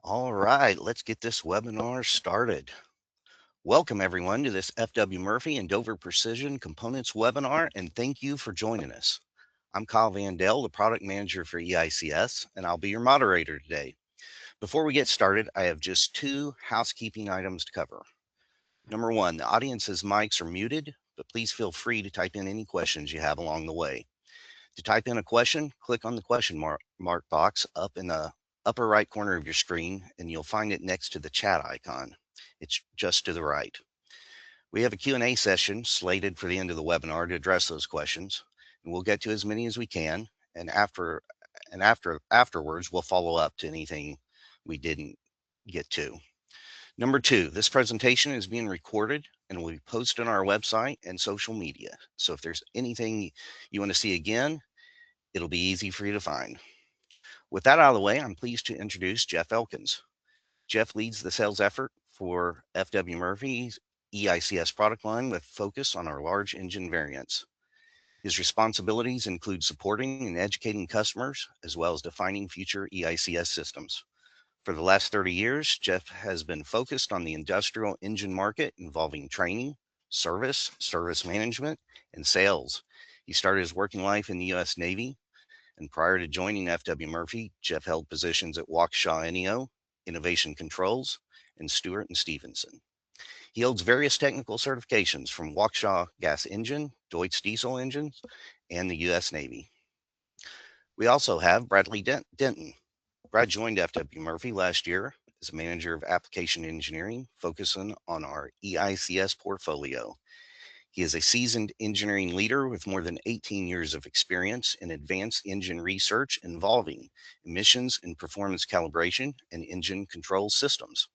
All right, let's get this webinar started. Welcome everyone to this FW Murphy and Dover Precision Components webinar, and thank you for joining us. I'm Kyle Vandell, the product manager for EICS, and I'll be your moderator today. Before we get started, I have just two housekeeping items to cover. Number one, the audience's mics are muted, but please feel free to type in any questions you have along the way. To type in a question, click on the question mark box up in the upper right corner of your screen, and you'll find it next to the chat icon. It's just to the right. We have a Q&A session slated for the end of the webinar to address those questions, and we'll get to as many as we can. And afterwards, we'll follow up to anything we didn't get to. Number two, this presentation is being recorded and will be posted on our website and social media. So if there's anything you want to see again, it'll be easy for you to find. With that out of the way, I'm pleased to introduce Jeff Elkins. Jeff leads the sales effort for FW Murphy's EICS product line with focus on our large engine variants. His responsibilities include supporting and educating customers, as well as defining future EICS systems. For the last 30 years, Jeff has been focused on the industrial engine market involving training, service management, and sales. He started his working life in the U.S. Navy, and prior to joining FW Murphy, Jeff held positions at Waukesha NEO, Innovation Controls, and Stewart and Stevenson. He holds various technical certifications from Waukesha Gas Engine, Deutz Diesel Engines, and the U.S. Navy. We also have Bradley Denton. Brad joined FW Murphy last year as manager of application engineering, focusing on our EICS portfolio. He is a seasoned engineering leader with more than 18 years of experience in advanced engine research involving emissions and performance calibration and engine control systems.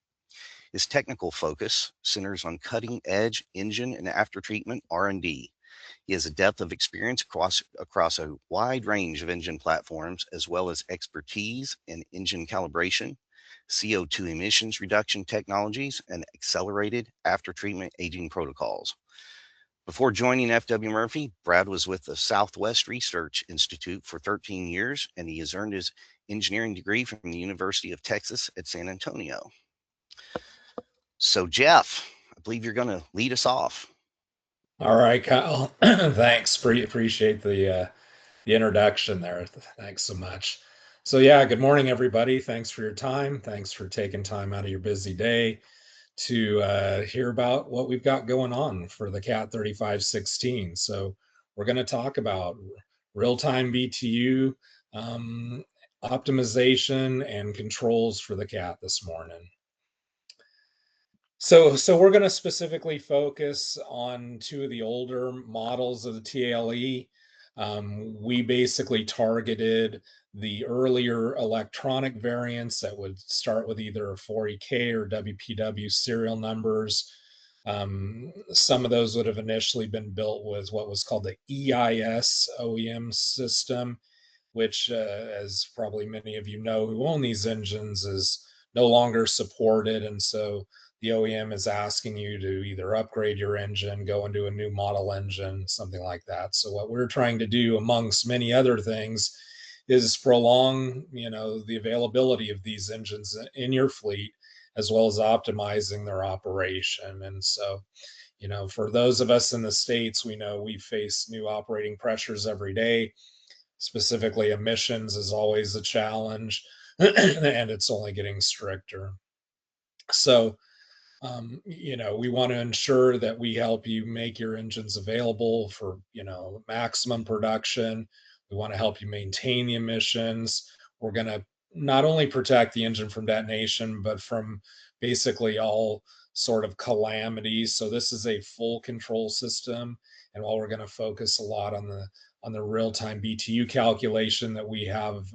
His technical focus centers on cutting-edge engine and aftertreatment R&D. He has a depth of experience across a wide range of engine platforms, as well as expertise in engine calibration, CO2 emissions reduction technologies, and accelerated aftertreatment aging protocols. Before joining FW Murphy, Brad was with the Southwest Research Institute for 13 years, and he has earned his engineering degree from the University of Texas at San Antonio. So, Jeff, I believe you're going to lead us off. All right, Kyle. Thanks. Appreciate the introduction there. Thanks so much. So yeah, good morning, everybody. Thanks for your time. Thanks for taking time out of your busy day to hear about what we've got going on for the CAT 3516. So we're going to talk about real-time BTU optimization and controls for the CAT this morning. So we're going to specifically focus on two of the older models of the TLE. We basically targeted the earlier electronic variants that would start with either 40K or WPW serial numbers. Some of those would have initially been built with what was called the EIS OEM system, which, as probably many of you know who own these engines, is no longer supported. And so the OEM is asking you to either upgrade your engine, go into a new model engine, something like that. So what we're trying to do, amongst many other things, is prolong, the availability of these engines in your fleet, as well as optimizing their operation. And so, for those of us in the States, we know we face new operating pressures every day. Specifically, emissions is always a challenge, and it's only getting stricter. So, we want to ensure that we help you make your engines available for, maximum production. We want to help you maintain the emissions. We're going to not only protect the engine from detonation, but from basically all sort of calamities. So this is a full control system. And while we're going to focus a lot on the real-time BTU calculation that we have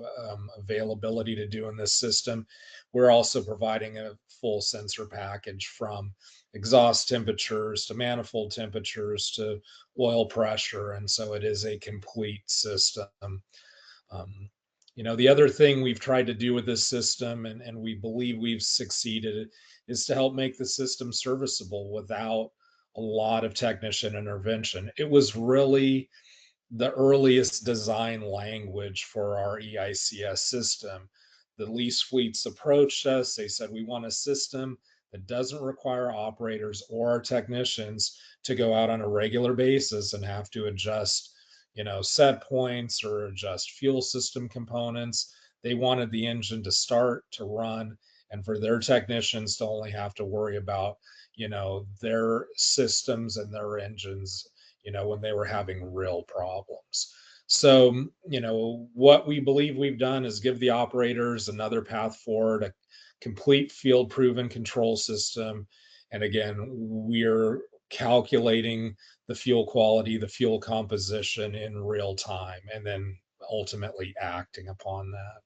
availability to do in this system, we're also providing a full sensor package from exhaust temperatures to manifold temperatures to oil pressure. And so it is a complete system. The other thing we've tried to do with this system, and we believe we've succeeded, is to help make the system serviceable without a lot of technician intervention. It was really the earliest design language for our EICS system. the lease fleets approached us. They said, we want a system that doesn't require operators or our technicians to go out on a regular basis and have to adjust, set points or adjust fuel system components. They wanted the engine to start, to run, and for their technicians to only have to worry about, their systems and their engines, when they were having real problems. So, what we believe we've done is give the operators another path forward, a complete field proven control system. And again, we're calculating the fuel quality, the fuel composition in real time, and then ultimately acting upon that.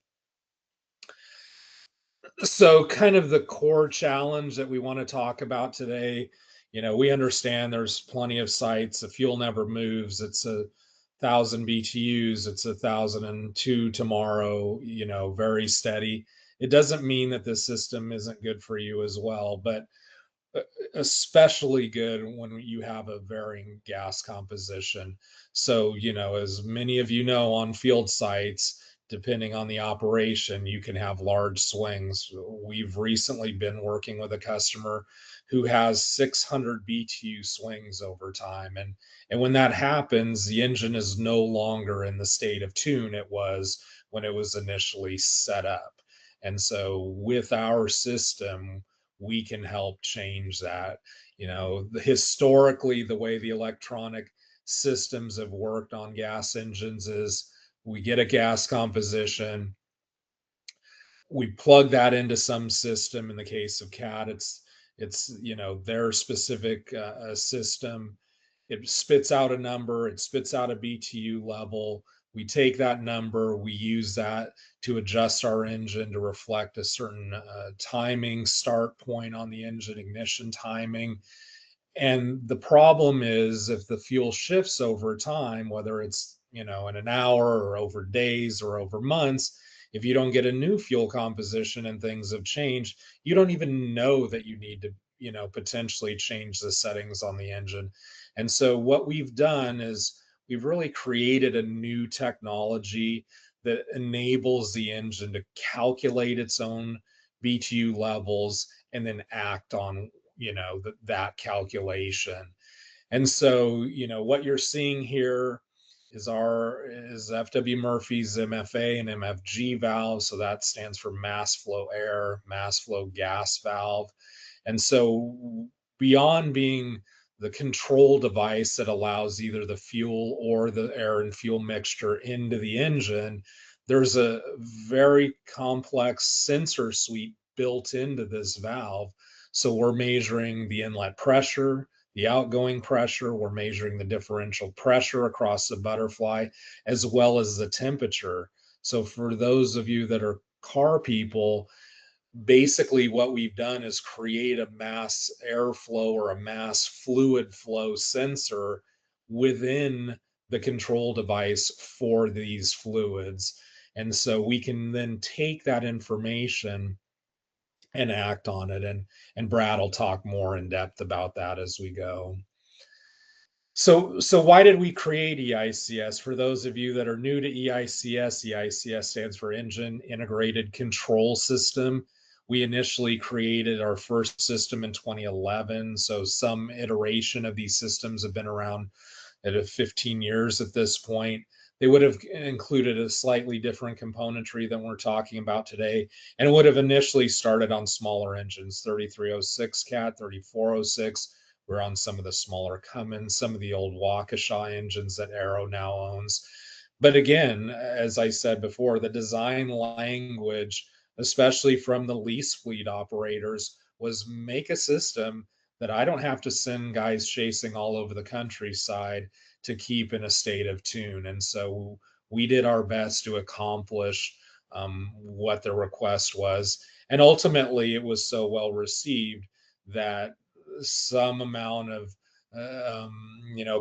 So, kind of the core challenge that we want to talk about today, we understand there's plenty of sites. The fuel never moves. It's 1,000 BTUs. It's 1,002 tomorrow. Very steady. It doesn't mean that this system isn't good for you as well, but especially good when you have a varying gas composition. So, as many of you know, on field sites, depending on the operation, you can have large swings. We've recently been working with a customer who has 600 BTU swings over time. And when that happens, the engine is no longer in the state of tune it was when it was initially set up. And so with our system, we can help change that. Historically, the way the electronic systems have worked on gas engines is we get a gas composition, we plug that into some system. In the case of CAT, it's their specific system. It spits out a number, it spits out a BTU level. We take that number, we use that to adjust our engine to reflect a certain timing start point on the engine, ignition timing. And the problem is if the fuel shifts over time, whether it's, in an hour or over days or over months, if you don't get a new fuel composition and things have changed, you don't even know that you need to, potentially change the settings on the engine. And so what we've done is we've really created a new technology that enables the engine to calculate its own BTU levels and then act on that calculation. And so what you're seeing here is FW Murphy's MFA and MFG valve. So that stands for mass flow air, mass flow gas valve. And so beyond being the control device that allows either the fuel or the air and fuel mixture into the engine, there's a very complex sensor suite built into this valve. So we're measuring the inlet pressure, the outgoing pressure, we're measuring the differential pressure across the butterfly, as well as the temperature. So for those of you that are car people, basically what we've done is create a mass airflow or a mass fluid flow sensor within the control device for these fluids. And so we can then take that information and act on it. And Brad will talk more in depth about that as we go. So why did we create EICS? For those of you that are new to EICS, EICS stands for Engine Integrated Control System. We initially created our first system in 2011. So some iteration of these systems have been around at 15 years at this point. They would have included a slightly different componentry than we're talking about today, and would have initially started on smaller engines, 3306 CAT, 3406. We're on some of the smaller Cummins, some of the old Waukesha engines that Arrow now owns. But again, as I said before, the design language, especially from the lease fleet operators, was make a system that I don't have to send guys chasing all over the countryside to keep in a state of tune. And so we did our best to accomplish what the request was. And ultimately, it was so well received that some amount of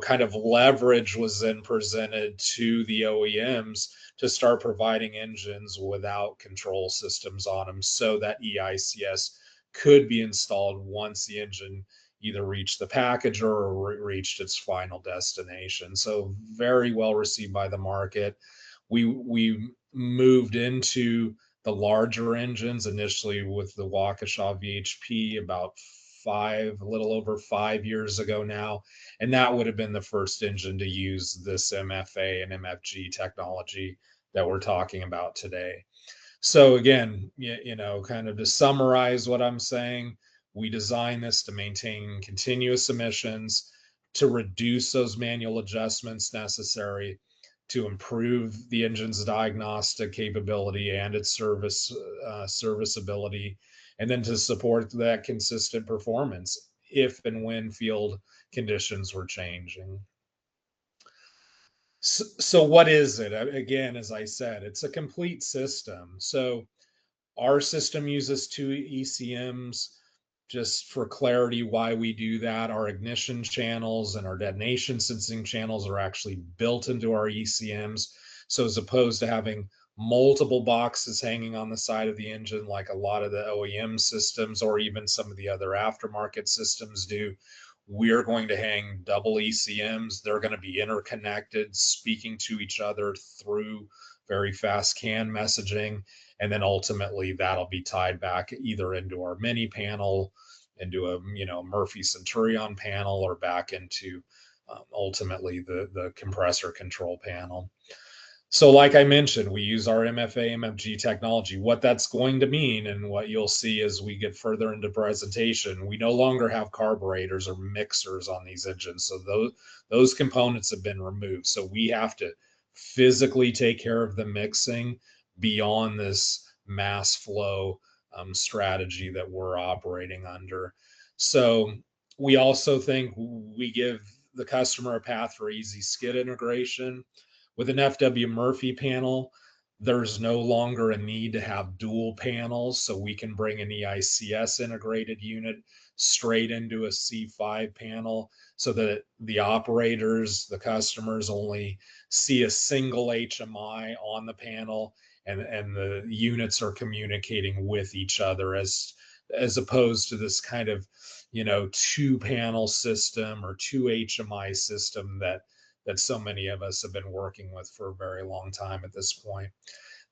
kind of leverage was then presented to the OEMs to start providing engines without control systems on them so that EICS could be installed once the engine either reached the packager or reached its final destination. So very well received by the market. We moved into the larger engines, initially with the Waukesha VHP about a little over 5 years ago now. And that would have been the first engine to use this MFA and MFG technology that we're talking about today. So again, kind of to summarize what I'm saying, we design this to maintain continuous emissions, to reduce those manual adjustments necessary, to improve the engine's diagnostic capability and its serviceability, and then to support that consistent performance if and when field conditions were changing. So what is it? Again, as I said, it's a complete system. So our system uses two ECMs. Just for clarity, why we do that, our ignition channels and our detonation sensing channels are actually built into our ECMs. So as opposed to having multiple boxes hanging on the side of the engine, like a lot of the OEM systems or even some of the other aftermarket systems do, we're going to hang double ECMs. They're going to be interconnected, speaking to each other through very fast CAN messaging. And then ultimately that'll be tied back either into our mini panel, into a Murphy Centurion panel, or back into ultimately the compressor control panel. So like I mentioned, we use our MFA MFG technology. What that's going to mean, and what you'll see as we get further into presentation, we no longer have carburetors or mixers on these engines. So those components have been removed. So we have to physically take care of the mixing beyond this mass flow strategy that we're operating under. So we also think we give the customer a path for easy skid integration. With an FW Murphy panel, there's no longer a need to have dual panels, so we can bring an EICS integrated unit straight into a C5 panel so that the operators, the customers, only see a single HMI on the panel, and the units are communicating with each other, as opposed to this kind of two panel system or two HMI system that so many of us have been working with for a very long time at this point.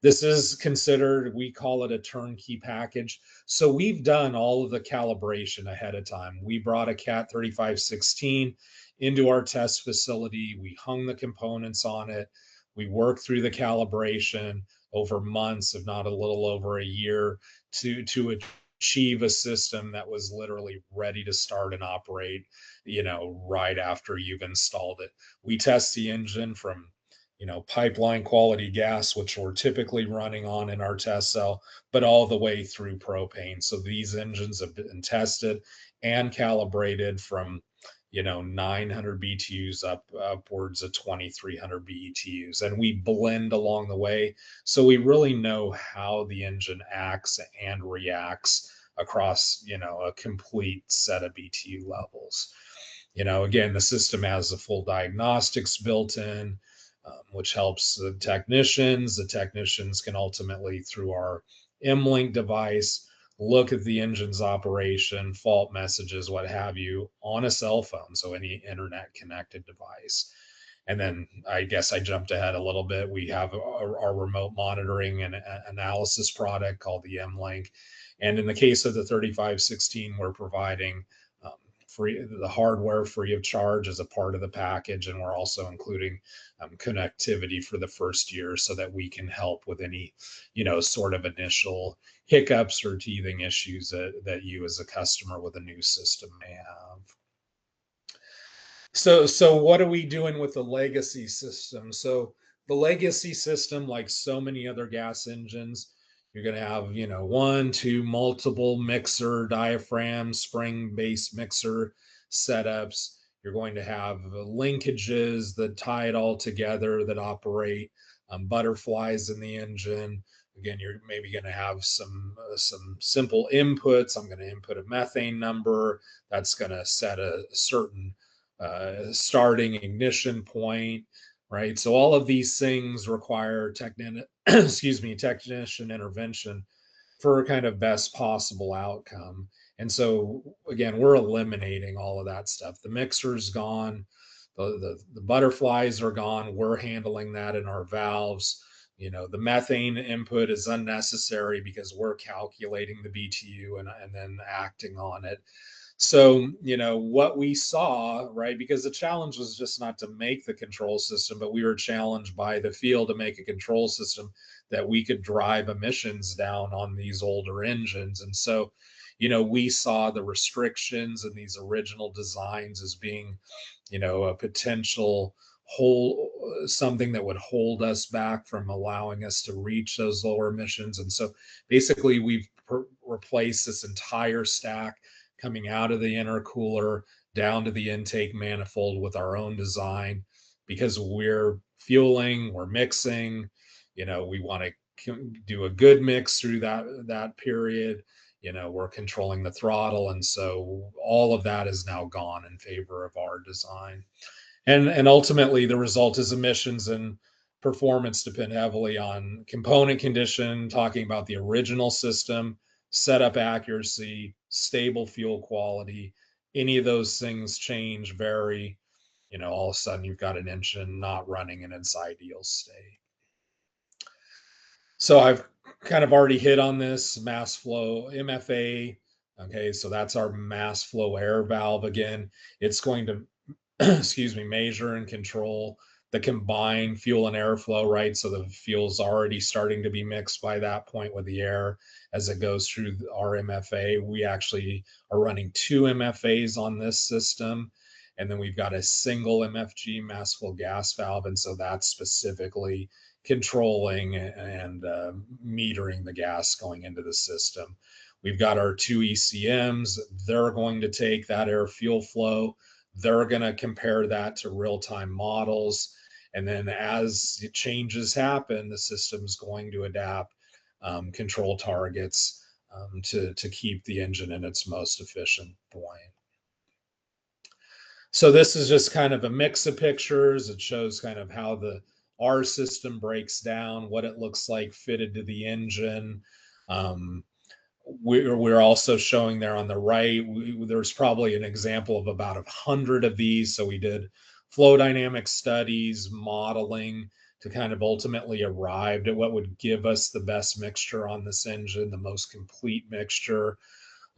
This is considered, we call it a turnkey package. So we've done all of the calibration ahead of time. We brought a CAT 3516 into our test facility. We hung the components on it. We worked through the calibration over months, if not a little over a year, to achieve a system that was literally ready to start and operate, right after you've installed it. We test the engine from pipeline quality gas, which we're typically running on in our test cell, but all the way through propane. So these engines have been tested and calibrated from 900 BTUs upwards of 2300 BTUs, and we blend along the way, so we really know how the engine acts and reacts across a complete set of BTU levels. Again, the system has the full diagnostics built in, which helps the technicians. The technicians can ultimately, through our M-Link device, look at the engine's operation, fault messages, what have you, on a cell phone, so any internet connected device. And then I guess I jumped ahead a little bit. We have our remote monitoring and analysis product called the M-Link. And in the case of the 3516, we're providing free the hardware free of charge as a part of the package, and we're also including connectivity for the first year so that we can help with any sort of initial hiccups or teething issues that you as a customer with a new system may have. So what are we doing with the legacy system? So the legacy system, like so many other gas engines, you're going to have, one, two, multiple mixer diaphragm, spring-based mixer setups. You're going to have linkages that tie it all together that operate butterflies in the engine. Again, you're maybe going to have some simple inputs. I'm going to input a methane number that's going to set a certain starting ignition point, right? So all of these things require technician intervention for kind of best possible outcome. And so again, we're eliminating all of that stuff. The mixer's gone, the butterflies are gone. We're handling that in our valves. The methane input is unnecessary because we're calculating the BTU and then acting on it. So, what we saw, right, because the challenge was just not to make the control system, but we were challenged by the field to make a control system that we could drive emissions down on these older engines. And so, we saw the restrictions in these original designs as being, a potential hold, something that would hold us back from allowing us to reach those lower emissions. And so basically we've replaced this entire stack coming out of the intercooler down to the intake manifold with our own design, because we're fueling, we're mixing, we want to do a good mix through that period. We're controlling the throttle, and so all of that is now gone in favor of our design. And ultimately the result is emissions and performance depend heavily on component condition, talking about the original system, setup accuracy, stable fuel quality. Any of those things change, vary, all of a sudden you've got an engine not running in its ideal state. So I've kind of already hit on this mass flow MFA. Okay, so that's our mass flow air valve. Again, it's going to excuse me, measure and control the combined fuel and airflow, right? So the fuel's already starting to be mixed by that point with the air as it goes through our MFA. We actually are running two MFAs on this system. And then we've got a single MFG, mass flow gas valve. And so that's specifically controlling and metering the gas going into the system. We've got our two ECMs. They're going to take that air fuel flow. They're going to compare that to real-time models. And then as changes happen, the system's going to adapt control targets to keep the engine in its most efficient point. So this is just kind of a mix of pictures. It shows kind of how our system breaks down, what it looks like fitted to the engine. We're also showing there on the right, there's probably an example of about 100 of these. So we did flow dynamic studies, modeling to kind of ultimately arrived at what would give us the best mixture on this engine, the most complete mixture.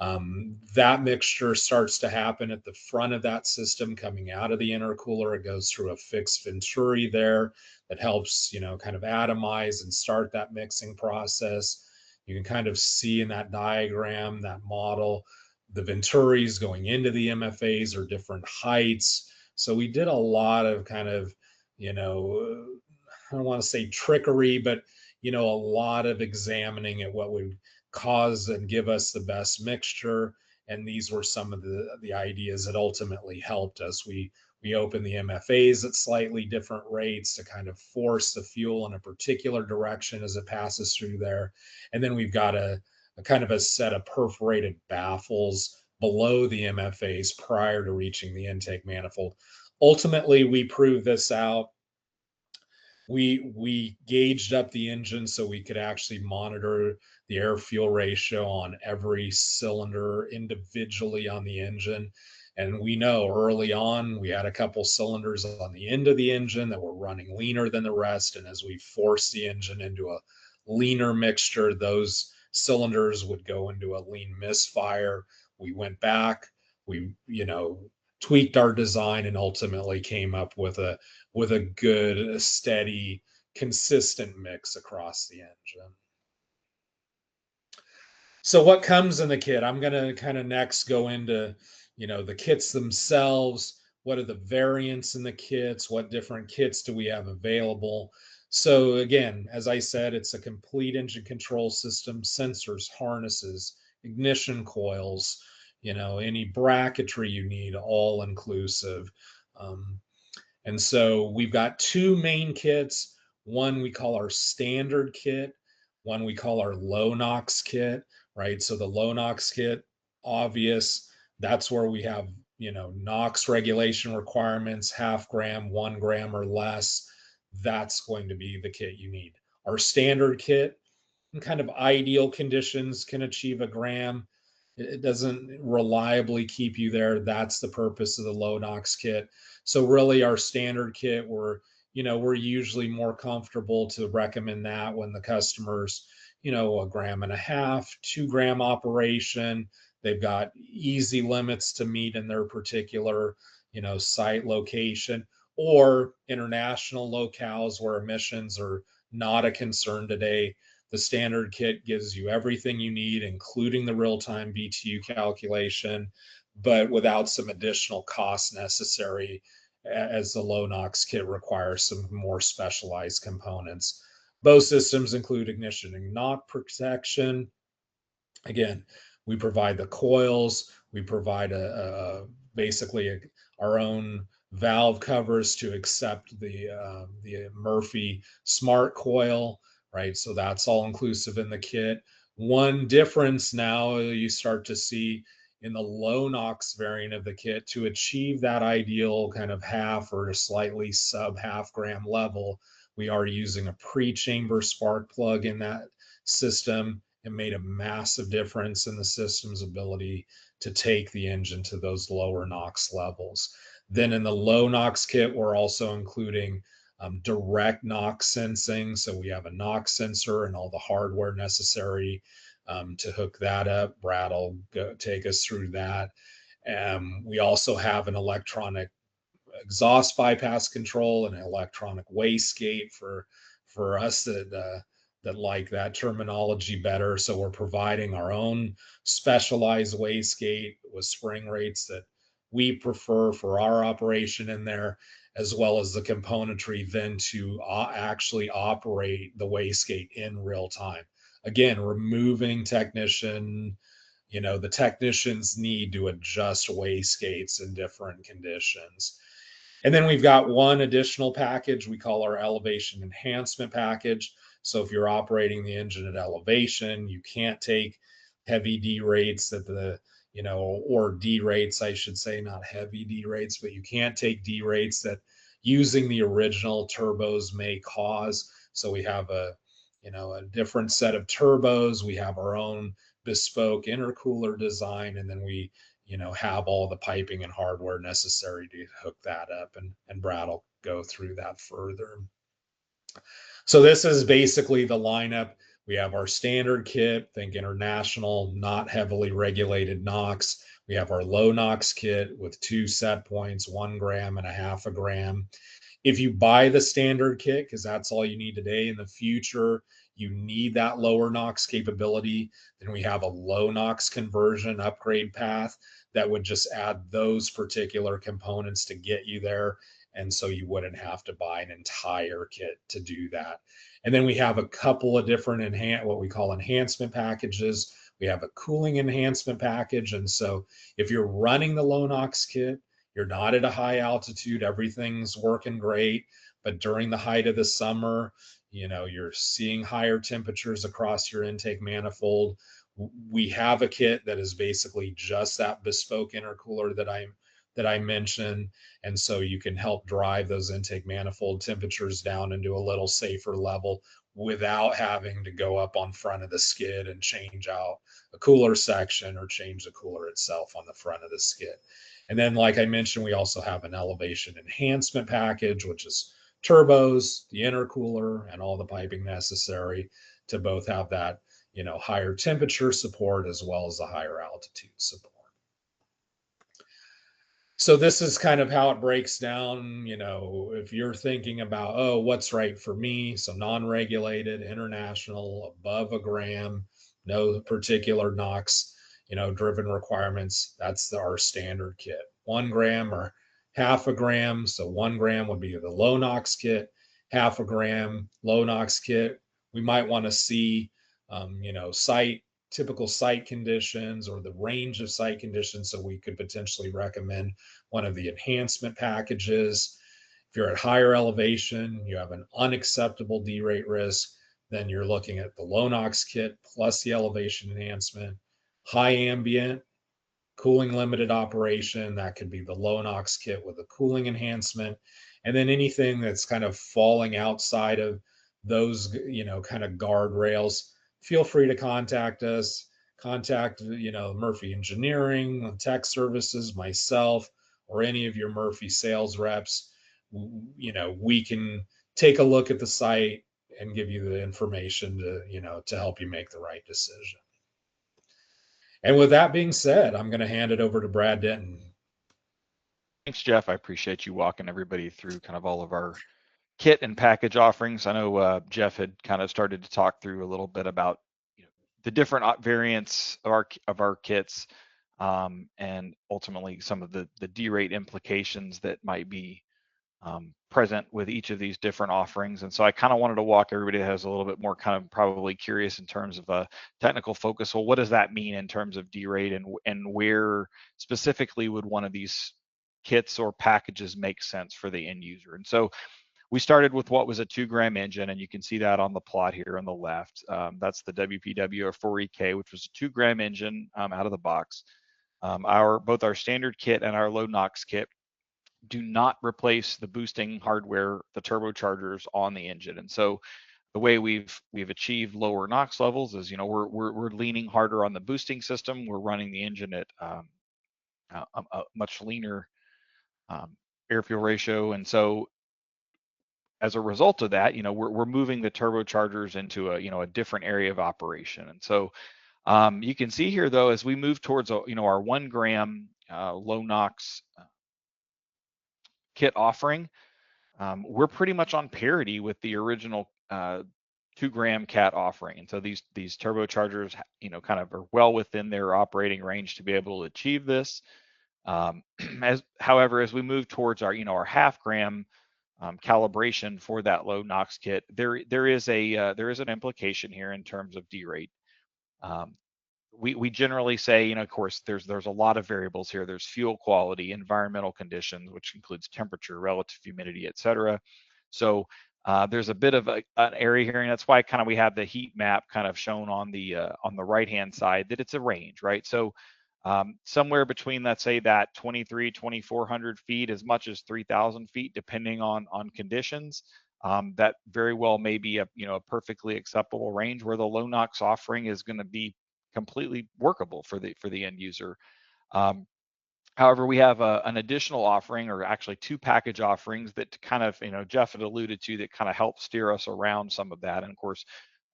That mixture starts to happen at the front of that system coming out of the intercooler. It goes through a fixed venturi there that helps, kind of atomize and start that mixing process. You can kind of see in that diagram, that model, the venturis going into the MFAs are different heights. So we did a lot of kind of, I don't want to say trickery, but, a lot of examining at what would cause and give us the best mixture. And these were some of the ideas that ultimately helped us. We open the MFAs at slightly different rates to kind of force the fuel in a particular direction as it passes through there. And then we've got a kind of a set of perforated baffles below the MFAs prior to reaching the intake manifold. Ultimately, we proved this out. We gauged up the engine so we could actually monitor the air fuel ratio on every cylinder individually on the engine. And we know early on we had a couple cylinders on the end of the engine that were running leaner than the rest. And as we forced the engine into a leaner mixture, those cylinders would go into a lean misfire. We went back, we, tweaked our design and ultimately came up with a good, steady, consistent mix across the engine. So what comes in the kit? I'm going to kind of next go into, the kits themselves. What are the variants in the kits? What different kits do we have available? So again, as I said, it's a complete engine control system, sensors, harnesses, ignition coils, any bracketry you need, all inclusive. Um, and so we've got two main kits. One we call our standard kit, one we call our low NOx kit, right? So the low NOx kit, obvious, that's where we have, NOx regulation requirements, 0.5 gram, 1 gram or less. That's going to be the kit you need. Our standard kit, in kind of ideal conditions, can achieve 1 gram. It doesn't reliably keep you there. That's the purpose of the low NOx kit. So really our standard kit, we're we're usually more comfortable to recommend that when the customer's, 1.5 gram, 2 gram operation. They've got easy limits to meet in their particular, site location, or international locales where emissions are not a concern today. The standard kit gives you everything you need, including the real-time BTU calculation, but without some additional costs necessary, as the low NOx kit requires some more specialized components. Both systems include ignition and knock protection. Again, we provide the coils, we provide basically our own valve covers to accept the Murphy smart coil, right? So that's all inclusive in the kit. One difference now you start to see in the low NOx variant of the kit, to achieve that ideal kind of half or slightly sub half-gram level, we are using a pre-chamber spark plug in that system. It made a massive difference in the system's ability to take the engine to those lower NOx levels. Then in the low NOx kit, we're also including direct NOx sensing. So we have a NOx sensor and all the hardware necessary to hook that up. Brad will take us through that. We also have an electronic exhaust bypass control and an electronic wastegate for us that like that terminology better. So we're providing our own specialized wastegate with spring rates that we prefer for our operation in there, as well as the componentry then to actually operate the wastegate in real time. Again, removing the technicians need to adjust wastegates in different conditions. And then we've got one additional package we call our elevation enhancement package. So if you're operating the engine at elevation, you can't take heavy D rates or D rates, I should say, not heavy D rates, but you can't take D rates that using the original turbos may cause. So we have a different set of turbos. We have our own bespoke intercooler design, and then we have all the piping and hardware necessary to hook that up. And Brad will go through that further. So this is basically the lineup. We have our standard kit, think international, not heavily regulated NOx. We have our low NOx kit with 2 set points, 1 gram and a half a gram. If you buy the standard kit, because that's all you need today, in the future, you need that lower NOx capability, then we have a low NOx conversion upgrade path that would just add those particular components to get you there. And so you wouldn't have to buy an entire kit to do that. And then we have a couple of different what we call enhancement packages. We have a cooling enhancement package. And so if you're running the low NOx kit, you're not at a high altitude, everything's working great, but during the height of the summer, you're seeing higher temperatures across your intake manifold. We have a kit that is basically just that bespoke intercooler that I mentioned, and so you can help drive those intake manifold temperatures down into a little safer level without having to go up on front of the skid and change out a cooler section or change the cooler itself on the front of the skid. And then, like I mentioned, we also have an elevation enhancement package, which is turbos, the intercooler, and all the piping necessary to both have that, higher temperature support as well as the higher altitude support. So this is kind of how it breaks down. If you're thinking about, oh, what's right for me? So non-regulated, international, above 1 gram, no particular NOx, driven requirements. That's our standard kit. 1 gram or half a gram. So 1 gram would be the low NOx kit, half a gram low NOx kit. We might want to see, typical site conditions or the range of site conditions, so we could potentially recommend one of the enhancement packages. If you're at higher elevation, you have an unacceptable D-rate risk, then you're looking at the low NOx kit plus the elevation enhancement. High ambient, cooling limited operation, that could be the low NOx kit with a cooling enhancement. And then anything that's kind of falling outside of those, kind of guardrails, feel free to contact us. Contact, Murphy Engineering, Tech Services, myself, or any of your Murphy sales reps. we can take a look at the site and give you the information to help you make the right decision. And with that being said, I'm going to hand it over to Brad Denton. Thanks, Jeff. I appreciate you walking everybody through kind of all of our kit and package offerings. I know Jeff had kind of started to talk through a little bit about the different variants of our kits, and ultimately some of the D-rate implications that might be present with each of these different offerings. And so I kind of wanted to walk everybody that has a little bit more kind of probably curious in terms of a technical focus. Well, what does that mean in terms of D-rate, and where specifically would one of these kits or packages make sense for the end user? And so we started with what was a 2-gram engine, and you can see that on the plot here on the left. That's the WPW or 4EK, which was a 2-gram engine out of the box. Both our standard kit and our low NOx kit do not replace the boosting hardware, the turbochargers on the engine. And so the way we've achieved lower NOx levels is, we're leaning harder on the boosting system. We're running the engine at a much leaner air fuel ratio, and so as a result of that, we're moving the turbochargers into a different area of operation. And so you can see here, though, as we move towards our 1-gram low NOx kit offering, we're pretty much on parity with the original 2-gram cat offering. And so these turbochargers, kind of are well within their operating range to be able to achieve this. However, as we move towards our 0.5-gram calibration for that low NOx kit, there is an implication here in terms of D-rate. We generally say, of course, there's a lot of variables here. There's fuel quality, environmental conditions, which includes temperature, relative humidity, et cetera. So there's a bit of an area here, and that's why kind of we have the heat map kind of shown on the right-hand side, that it's a range, right? So somewhere between, let's say, that 2,400 feet, as much as 3,000 feet, depending on conditions. That very well may be a perfectly acceptable range where the low NOx offering is going to be completely workable for the end user. However, we have an additional offering, or actually 2 package offerings, that kind of, Jeff had alluded to, that kind of help steer us around some of that. And of course,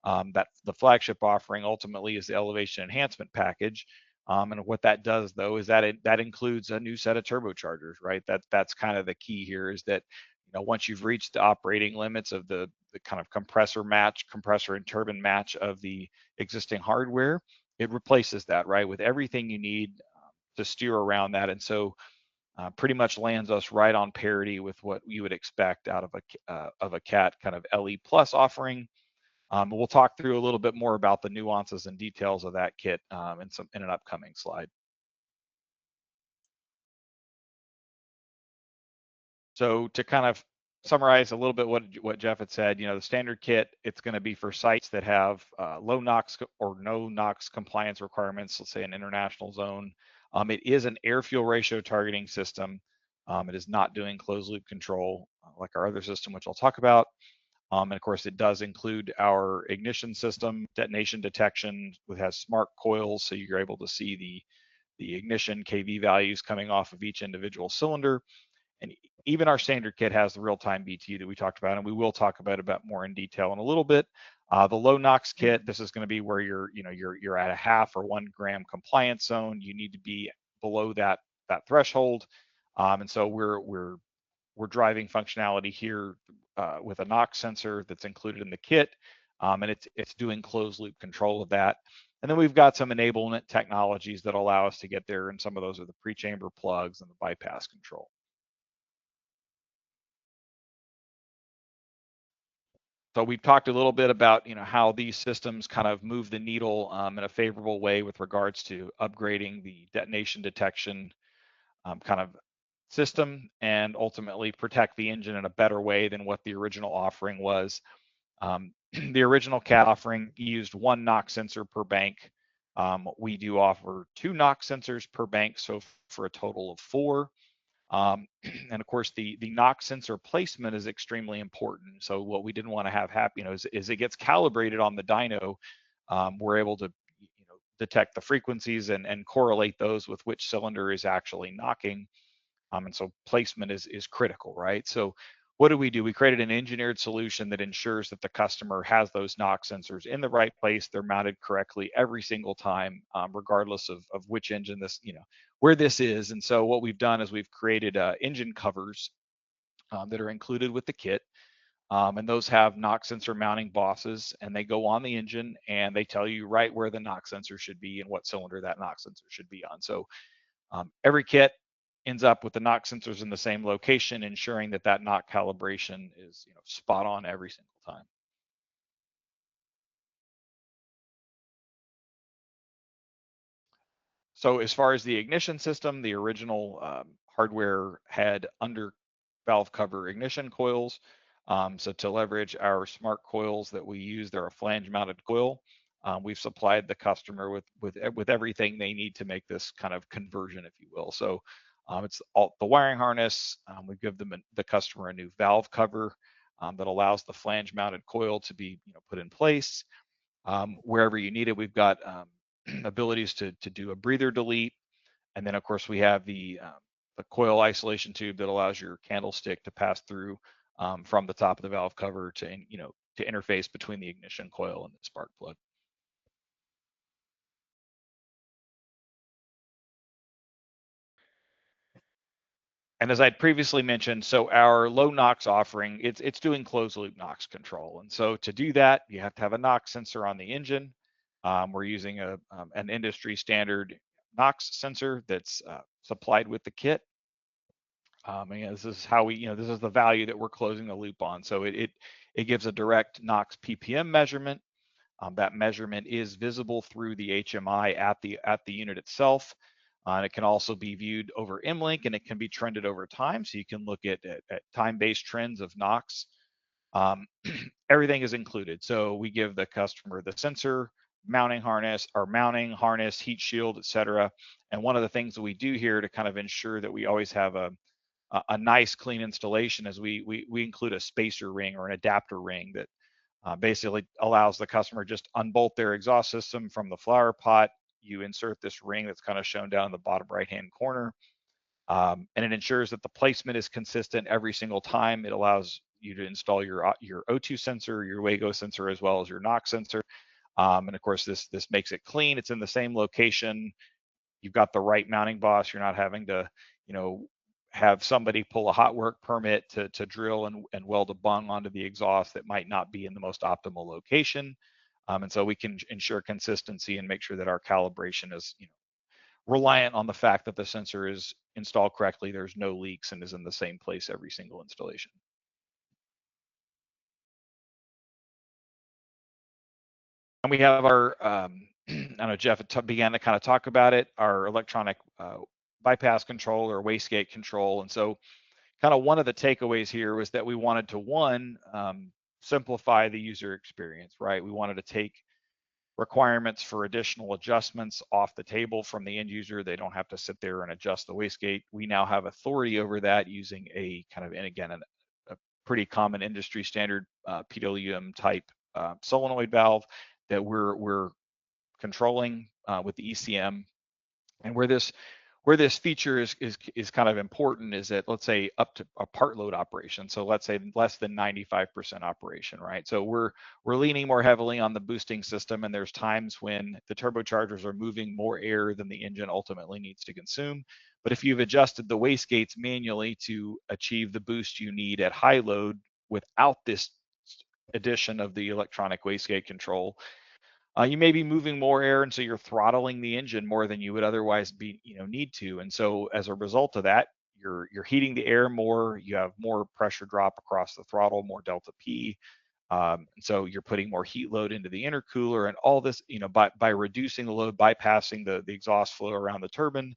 that the flagship offering ultimately is the elevation enhancement package. And what that does, though, is that that includes a new set of turbochargers, right? That's kind of the key here, is that once you've reached the operating limits of the kind of compressor and turbine match of the existing hardware, it replaces that, right, with everything you need to steer around that. And so pretty much lands us right on parity with what you would expect out of a CAT kind of LE Plus offering. We'll talk through a little bit more about the nuances and details of that kit in an upcoming slide. So to kind of summarize a little bit what Jeff had said, the standard kit, it's going to be for sites that have low NOx or no NOx compliance requirements, let's say an international zone. It is an air fuel ratio targeting system. It is not doing closed loop control like our other system, which I'll talk about. And of course, it does include our ignition system, detonation detection, which has smart coils, so you're able to see the ignition KV values coming off of each individual cylinder. And even our standard kit has the real-time BTU that we talked about, and we will talk about more in detail in a little bit. The low NOx kit, this is going to be where you're at a 0.5 or 1 gram compliance zone. You need to be below that threshold, and so we're driving functionality here with a NOx sensor that's included in the kit, and it's doing closed loop control of that. And then we've got some enablement technologies that allow us to get there, and some of those are the pre-chamber plugs and the bypass control. So we've talked a little bit about how these systems kind of move the needle in a favorable way with regards to upgrading the detonation detection kind of system, and ultimately protect the engine in a better way than what the original offering was. The original CAT offering used 1 NOx sensor per bank. We do offer 2 NOx sensors per bank, so for a total of 4. And of course, the NOx sensor placement is extremely important. So what we didn't want to have happen, is it gets calibrated on the dyno. We're able to detect the frequencies and correlate those with which cylinder is actually knocking. And so placement is critical, right? So what do? We created an engineered solution that ensures that the customer has those NOx sensors in the right place. They're mounted correctly every single time, regardless of which engine this, where this is. And so what we've done is we've created engine covers that are included with the kit. And those have NOx sensor mounting bosses, and they go on the engine and they tell you right where the NOx sensor should be and what cylinder that NOx sensor should be on. So every kit ends up with the NOx sensors in the same location, ensuring that that NOx calibration is spot on every single time. So as far as the ignition system, the original hardware had under valve cover ignition coils. So to leverage our smart coils that we use, they're a flange mounted coil. We've supplied the customer with everything they need to make this kind of conversion, if you will. So it's all the wiring harness. We give them the customer a new valve cover that allows the flange mounted coil to be put in place. Wherever you need it, we've got abilities to do a breather delete. And then of course we have the coil isolation tube that allows your candlestick to pass through from the top of the valve cover to to interface between the ignition coil and the spark plug. And as I'd previously mentioned, so our low NOx offering, it's doing closed loop NOx control. And so to do that, you have to have a NOx sensor on the engine. We're using an industry standard NOx sensor that's supplied with the kit. And this is how we, this is the value that we're closing the loop on. So it gives a direct NOx ppm measurement. That measurement is visible through the HMI at the unit itself. And it can also be viewed over MLink, and it can be trended over time. So you can look at time-based trends of NOx. Everything is included. So we give the customer the sensor, mounting harness, heat shield, etc. And one of the things that we do here to kind of ensure that we always have a nice clean installation is we include a spacer ring or an adapter ring that basically allows the customer just unbolt their exhaust system from the flower pot. You insert this ring that's kind of shown down in the bottom right hand corner, and it ensures that the placement is consistent every single time. It allows you to install your O2 sensor, your WAGO sensor, as well as your NOx sensor. And of course, this makes it clean. It's in the same location. You've got the right mounting boss. You're not having to, have somebody pull a hot work permit to drill and weld a bung onto the exhaust that might not be in the most optimal location. And so we can ensure consistency and make sure that our calibration is reliant on the fact that the sensor is installed correctly, there's no leaks, and is in the same place every single installation. And we have our, I know Jeff began to kind of talk about it, our electronic bypass control or wastegate control. And so kind of one of the takeaways here was that we wanted to, simplify the user experience, right? We wanted to take requirements for additional adjustments off the table from the end user. They don't have to sit there and adjust the wastegate. We now have authority over that using a kind of, and again, a pretty common industry standard PWM type solenoid valve that we're controlling with the ECM. And where this feature is kind of important is that, let's say, up to a part load operation. So let's say less than 95% operation, right? So we're leaning more heavily on the boosting system, and there's times when the turbochargers are moving more air than the engine ultimately needs to consume. But if you've adjusted the wastegates manually to achieve the boost you need at high load without this addition of the electronic wastegate control, you may be moving more air, and so you're throttling the engine more than you would otherwise be, need to. And so as a result of that, you're heating the air more. You have more pressure drop across the throttle, more delta P. And so you're putting more heat load into the intercooler, and all this, by reducing the load, bypassing the exhaust flow around the turbine,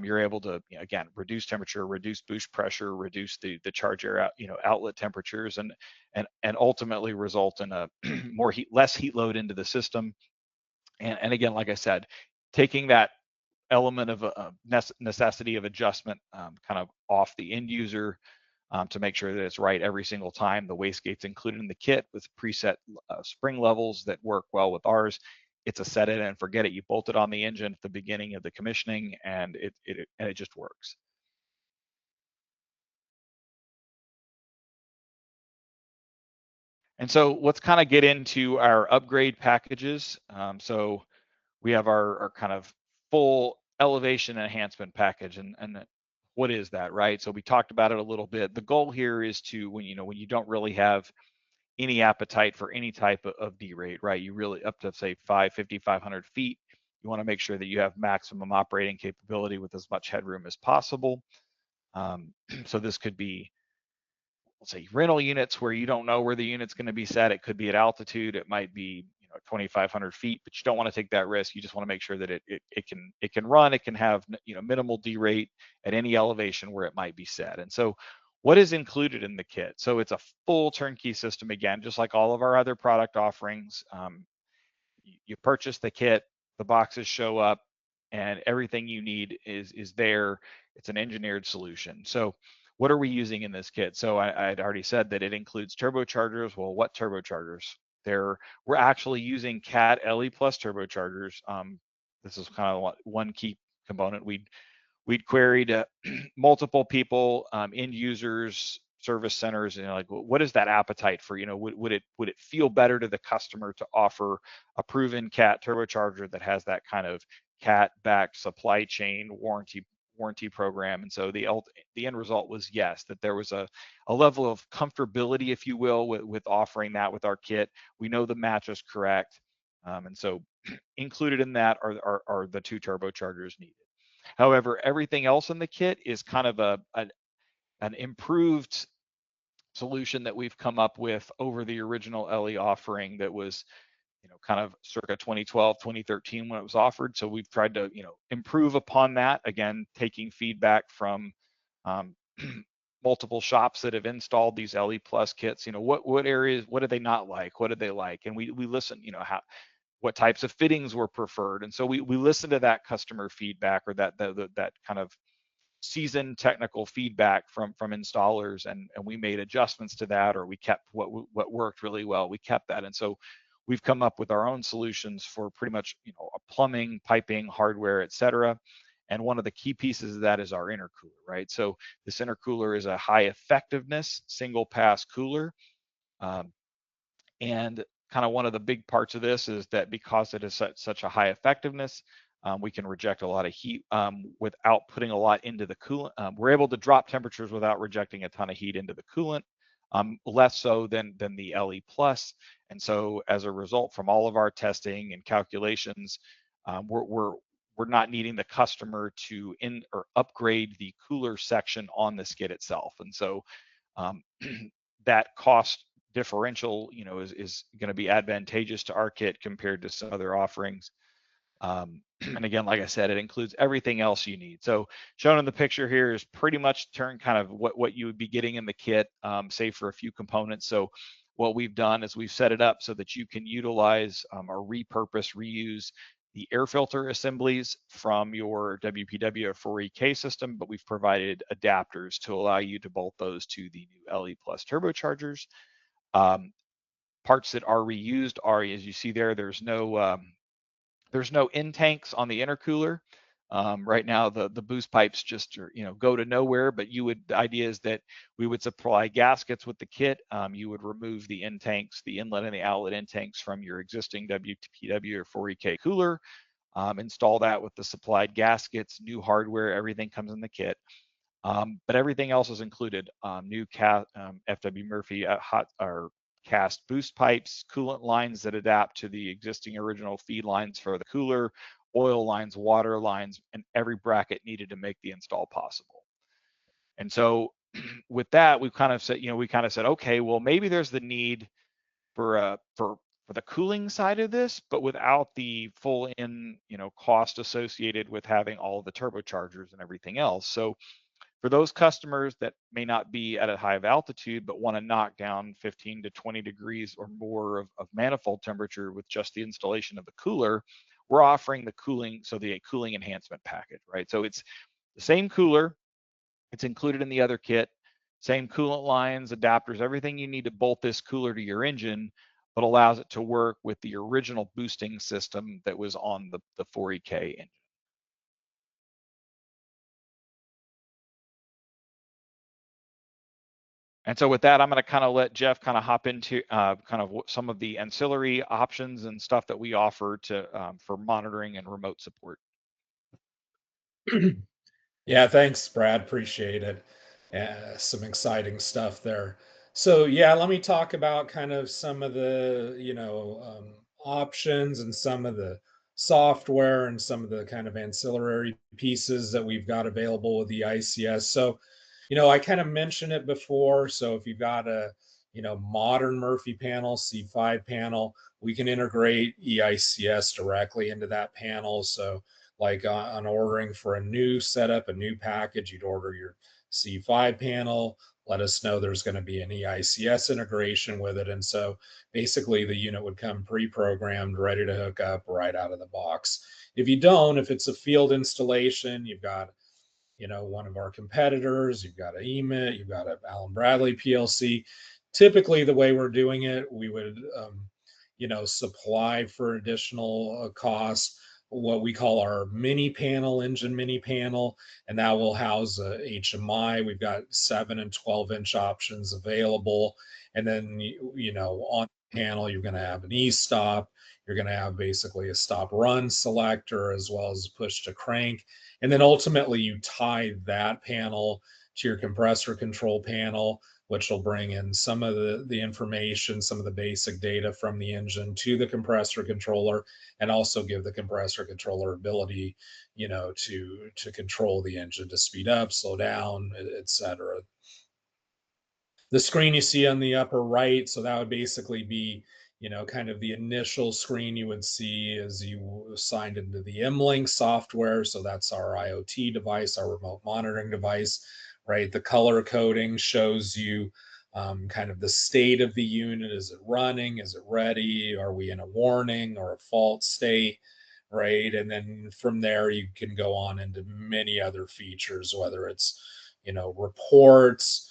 you're able to, again, reduce temperature, reduce boost pressure, reduce the charge air outlet temperatures, and ultimately result in a less heat load into the system. And again, like I said, taking that element of necessity of adjustment kind of off the end user to make sure that it's right every single time. The wastegate's included in the kit with preset spring levels that work well with ours. It's a set it and forget it. You bolt it on the engine at the beginning of the commissioning, and it just works. And so let's kind of get into our upgrade packages. So we have our kind of full elevation enhancement package, and what is that, right? So we talked about it a little bit. The goal here is to, when you don't really have any appetite for any type of D-rate, right? You really up to say 550, 500 feet. You want to make sure that you have maximum operating capability with as much headroom as possible. So this could be, let's say, rental units where you don't know where the unit's going to be set. It could be at altitude. It might be 2,500 feet, but you don't want to take that risk. You just want to make sure that it can run. It can have minimal D-rate at any elevation where it might be set. And so, what is included in the kit? So it's a full turnkey system again, just like all of our other product offerings. You purchase the kit, the boxes show up, and everything you need is there. It's an engineered solution. So what are we using in this kit? So I'd already said that it includes turbochargers. Well, what turbochargers? We're actually using Cat LE Plus turbochargers. This is kind of one key component. We'd queried multiple people, end users, service centers, and like, what is that appetite for? Would it feel better to the customer to offer a proven Cat turbocharger that has that kind of Cat-backed supply chain warranty program? And so the end result was yes, that there was a level of comfortability, if you will, with offering that with our kit. We know the match is correct, and so included in that are the 2 turbochargers needed. However, everything else in the kit is kind of an improved solution that we've come up with over the original LE offering that was, kind of circa 2012, 2013 when it was offered. So we've tried to, improve upon that, again, taking feedback from um, multiple shops that have installed these LE Plus kits. What areas, what do they not like? What did they like? And we listen, what types of fittings were preferred. And so we listen to that customer feedback, or that kind of seasoned technical feedback from installers, and we made adjustments to that, or we kept what worked really well. We kept that. And so we've come up with our own solutions for pretty much, plumbing, piping, hardware, etc. And one of the key pieces of that is our intercooler, right? So this intercooler is a high effectiveness single pass cooler. And kind of one of the big parts of this is that because it is such a high effectiveness, we can reject a lot of heat without putting a lot into the coolant. We're able to drop temperatures without rejecting a ton of heat into the coolant, less so than the LE Plus. And so as a result, from all of our testing and calculations, we're not needing the customer to upgrade the cooler section on the skid itself. And so that cost differential, is going to be advantageous to our kit compared to some other offerings. And again, like I said, it includes everything else you need. So shown in the picture here is pretty much kind of what you would be getting in the kit, save for a few components. So what we've done is we've set it up so that you can utilize or repurpose, reuse the air filter assemblies from your WPW or 4EK system, but we've provided adapters to allow you to bolt those to the new LE Plus turbochargers. Parts that are reused are, as you see there, there's no end tanks on the intercooler. Right now, the boost pipes just go to nowhere. But the idea is that we would supply gaskets with the kit. You would remove the end tanks, the inlet and the outlet end tanks from your existing WPW or 4EK cooler. Install that with the supplied gaskets, new hardware, everything comes in the kit. But everything else is included. New FW Murphy hot or cast boost pipes, coolant lines that adapt to the existing original feed lines for the cooler, oil lines, water lines, and every bracket needed to make the install possible. And so with that, we kind of said, okay, well, maybe there's the need for the cooling side of this, but without the full cost associated with having all of the turbochargers and everything else. So for those customers that may not be at a high altitude, but want to knock down 15 to 20 degrees or more of manifold temperature with just the installation of the cooler, we're offering the cooling enhancement package, right? So it's the same cooler, it's included in the other kit, same coolant lines, adapters, everything you need to bolt this cooler to your engine, but allows it to work with the original boosting system that was on the 4EK engine. And so with that, I'm going to kind of let Jeff kind of hop into kind of some of the ancillary options and stuff that we offer to for monitoring and remote support. Yeah, thanks, Brad. Appreciate it. Some exciting stuff there. So yeah, let me talk about kind of some of the, options and some of the software and some of the kind of ancillary pieces that we've got available with the ICS. So, I kind of mentioned it before. So if you've got a, modern Murphy panel, C5 panel, we can integrate EICS directly into that panel. So like on ordering for a new setup, a new package, you'd order your C5 panel, let us know there's going to be an EICS integration with it. And so basically the unit would come pre-programmed, ready to hook up right out of the box. If you don't, if it's a field installation, you've got one of our competitors, you've got an EMIT, you've got an Allen Bradley PLC. Typically, the way we're doing it, we would, supply for additional costs what we call our mini panel, engine mini panel, and that will house a HMI. We've got 7 and 12-inch options available. And then, on the panel, you're going to have an e-stop. You're going to have basically a stop run selector as well as push to crank. And then ultimately you tie that panel to your compressor control panel, which will bring in some of the information, some of the basic data from the engine to the compressor controller, and also give the compressor controller ability, to control the engine to speed up, slow down, etc. The screen you see on the upper right, so that would basically be, kind of the initial screen you would see as you signed into the M-Link software. So that's our IoT device, our remote monitoring device, right? The color coding shows you kind of the state of the unit. Is it running? Is it ready? Are we in a warning or a fault state? Right. And then from there, you can go on into many other features, whether it's, reports,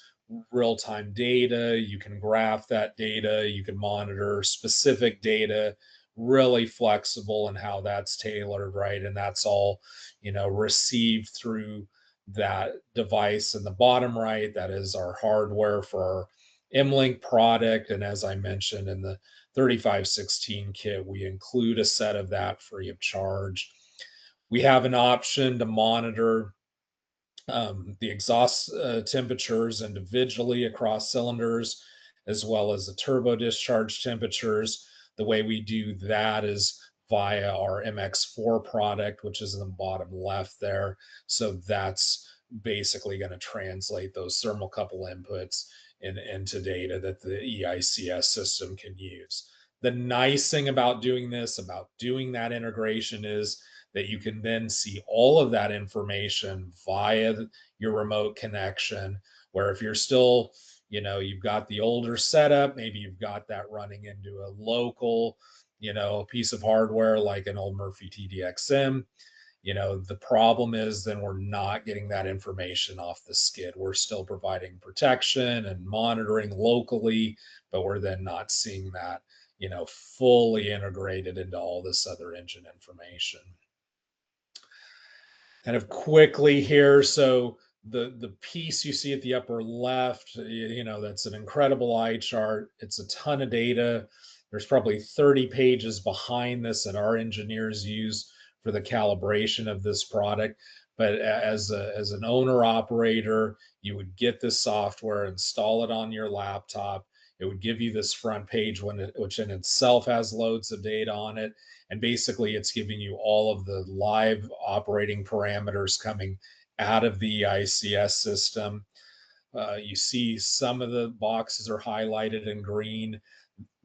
real-time data. You can graph that data, you can monitor specific data, really flexible in how that's tailored, right? And that's all, received through that device in the bottom right. That is our hardware for our M-Link product. And as I mentioned in the 3516 kit, we include a set of that free of charge. We have an option to monitor the exhaust temperatures individually across cylinders, as well as the turbo discharge temperatures. The way we do that is via our MX4 product, which is in the bottom left there. So that's basically going to translate those thermocouple inputs into data that the EICS system can use. The nice thing about doing this, about doing that integration, is that you can then see all of that information via your remote connection. Where if you're still, you've got the older setup, maybe you've got that running into a local, piece of hardware like an old Murphy TDXM. The problem is then we're not getting that information off the skid. We're still providing protection and monitoring locally, but we're then not seeing that, fully integrated into all this other engine information. Kind of quickly here. So the piece you see at the upper left, that's an incredible eye chart. It's a ton of data. There's probably 30 pages behind this that our engineers use for the calibration of this product. But as an owner operator, you would get this software, install it on your laptop. It would give you this front page which in itself has loads of data on it. And basically, it's giving you all of the live operating parameters coming out of the ICS system. You see some of the boxes are highlighted in green.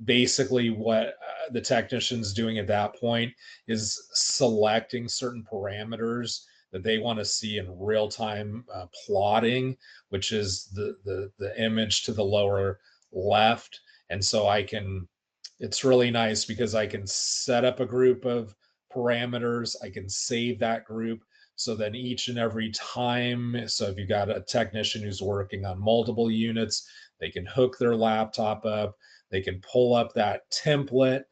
Basically, what the technician's doing at that point is selecting certain parameters that they want to see in real time plotting, which is the image to the lower left. And so it's really nice because I can set up a group of parameters. I can save that group. So then each and every time, so if you've got a technician who's working on multiple units, they can hook their laptop up, they can pull up that template,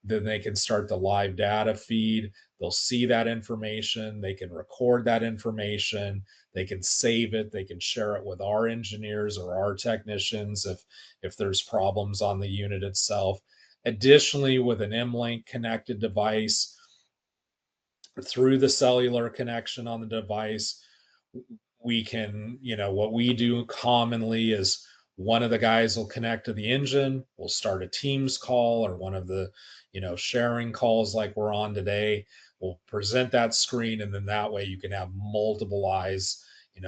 then they can start the live data feed. they'll see that information, they can record that information, they can save it, they can share it with our engineers or our technicians if there's problems on the unit itself. Additionally, with an M-Link connected device through the cellular connection on the device, we can, what we do commonly is one of the guys will connect to the engine, we'll start a Teams call or one of the, sharing calls like we're on today. We'll present that screen, and then that way you can have multiple eyes,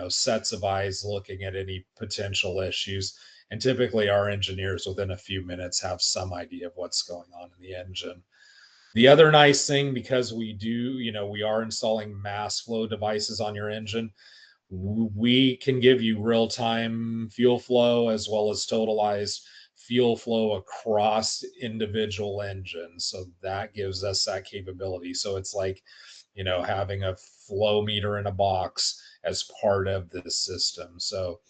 sets of eyes looking at any potential issues. And typically our engineers within a few minutes have some idea of what's going on in the engine. The other nice thing, because we do, we are installing mass flow devices on your engine, we can give you real-time fuel flow as well as totalized fuel flow across individual engines. So that gives us that capability. So it's like, having a flow meter in a box as part of this system. So,